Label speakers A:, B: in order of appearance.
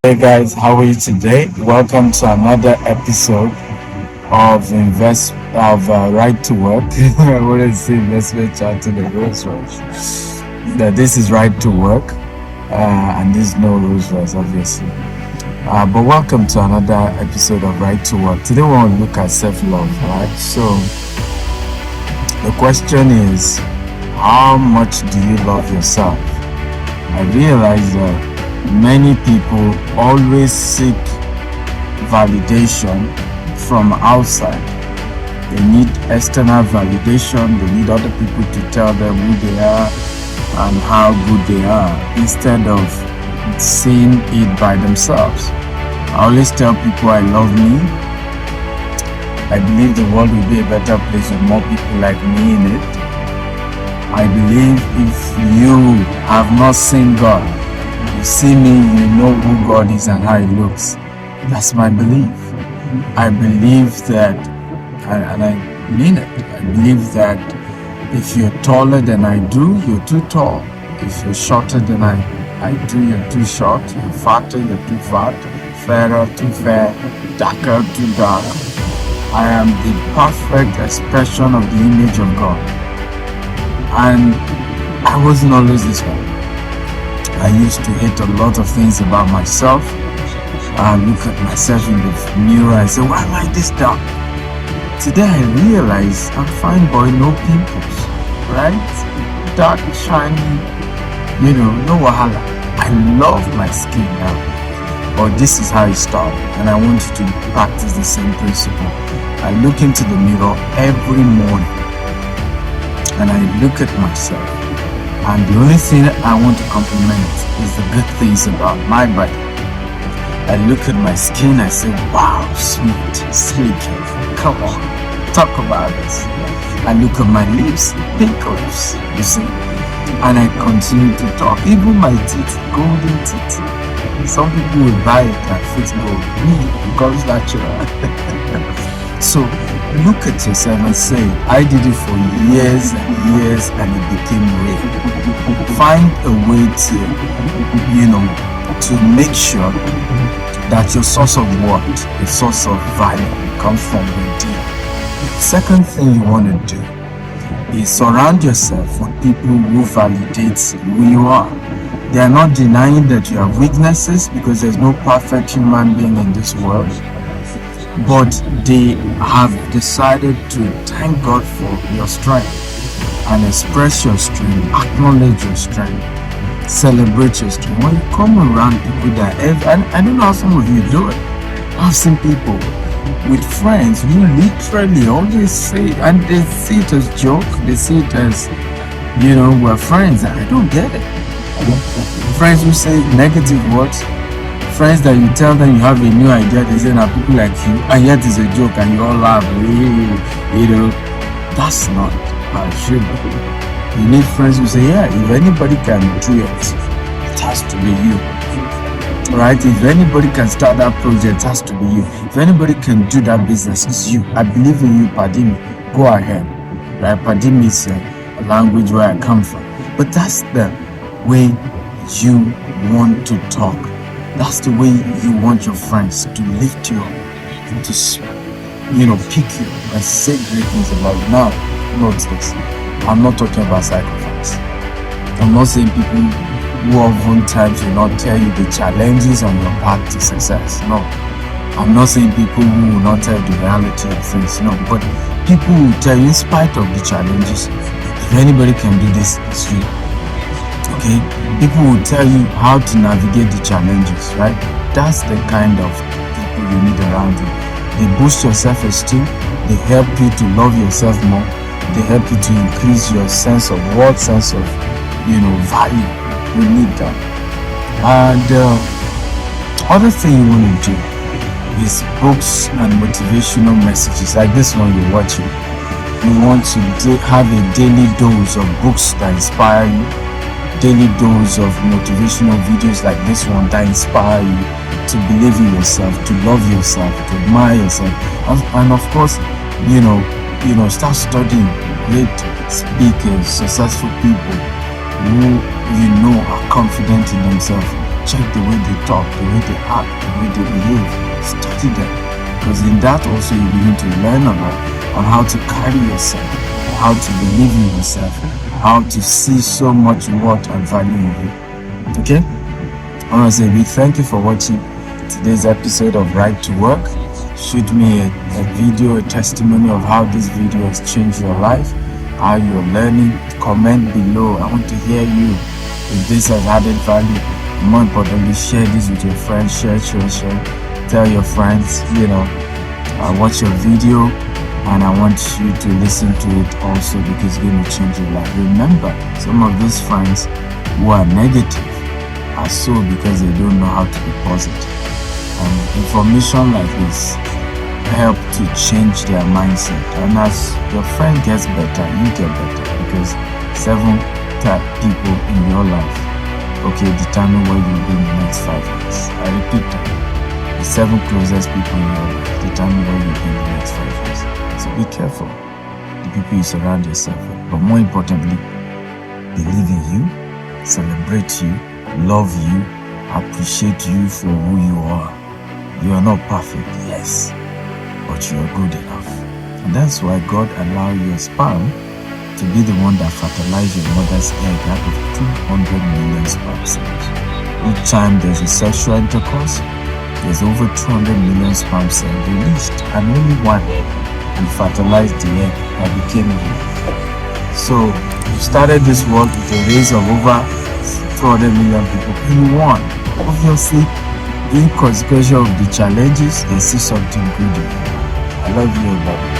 A: Hey guys, how are you today? Welcome to another episode of Right to Work. I want to say investment chat to the Rolls Royce. That this is Right to Work, and this is no Rolls Royce, obviously. But welcome to another episode of Right to Work. Today we want to look at self-love, right? So the question is, how much do you love yourself? I realize that many people always seek validation from outside. They need external validation. They need other people to tell them who they are and how good they are instead of seeing it by themselves. I always tell people I love me. I believe the world will be a better place with more people like me in it. I believe if you have not seen God, you see me, you know who God is and how He looks. That's my belief. I believe that, and I mean it, I believe that if you're taller than I do, you're too tall. If you're shorter than I do, you're too short. You're fatter, you're too fat. Fairer, too fair. Darker, too dark. I am the perfect expression of the image of God. And I wasn't always this way. I used to hate a lot of things about myself. I look at myself in the mirror and say, why am I this dark? Today I realize I'm fine boy, no pimples, right? Dark, shiny, no wahala. I love my skin now. But this is how it started, and I want you to practice the same principle. I look into the mirror every morning and I look at myself. And the only thing I want to compliment is the good things about my body. I look at my skin, I say, wow, sweet, sleek, come on, talk about this. I look at my lips, pink lips, you see, and I continue to talk. Even my teeth, golden teeth. Some people will buy it and fix gold. Me, it comes natural. So look at yourself and say, I did it for years and years and it became real. Find a way to make sure that your source of worth, your source of value comes from within. Second thing you want to do is surround yourself with people who validate who you are. They are not denying that you have weaknesses because there's no perfect human being in this world. But they have decided to thank God for your strength and express your strength, acknowledge your strength, celebrate your strength. When you come around people that and I don't know how some of you do it. I've seen people with friends who literally always say, and they see it as joke, they see it as, we're friends. I don't get it. Friends who say negative words, friends that you tell them you have a new idea, they say now people like you, and yet it's a joke and you all laugh. That's not how it should be. You need friends who say, yeah, if anybody can do it, it has to be you. Right? If anybody can start that project, it has to be you. If anybody can do that business, it's you. I believe in you, Padimi. Go ahead. Right? Padimi is a language where I come from. But that's the way you want to talk. That's the way you want your friends to lift you up, to pick you and say great things about you. Now, note this. I'm not talking about sacrifice. I'm not saying people who oftentimes will not tell you the challenges on your path to success. No. I'm not saying people who will not tell you the reality of things. No. But people will tell you in spite of the challenges, if anybody can do this, it's you. Okay, people will tell you how to navigate the challenges, right? That's the kind of people you need around you. They boost your self-esteem. They help you to love yourself more. They help you to increase your sense of worth, sense of, value. You need that. And other thing you want to do is books and motivational messages like this one you're watching. You want to have a daily dose of books that inspire you. Daily dose of motivational videos like this one that inspire you to believe in yourself, to love yourself, to admire yourself, and of course, start studying great speakers, successful people who are confident in themselves. check the way they talk, the way they act, the way they behave. Study them. Because in that also you begin to learn a lot on how to carry yourself, how to believe in yourself, how to see so much worth and value in you. Okay? I want to say big thank you for watching today's episode of Right to Work. Shoot me a video, a testimony of how this video has changed your life, how you're learning. Comment below. I want to hear you. If this has added value, more importantly, share this with your friends. Share. Tell your friends, watch your video, and I want you to listen to it also because it's going to change your life. Remember, some of these friends who are negative are so because they don't know how to be positive. And information like this help to change their mindset. And as your friend gets better, you get better, because 7 people in your life, determine where you'll be in the next 5 years. I repeat that. The 7 closest people in your life determine where you'll be in the next 5 years. So be careful the people you surround yourself with. But more importantly, believe in you, celebrate you, love you, appreciate you for who you are. You are not perfect, yes, but you are good enough. And that's why God allowed your sperm to be the one that fertilized your mother's egg out of 200 million sperm cells. Each time there's a sexual intercourse, there's over 200 million sperm cells released, and only one will fertilize the egg that became you. So you started this world with a race of over 200 million people, and you won. Obviously, in consequence of the challenges, they see something good in you. I love you, Bobby.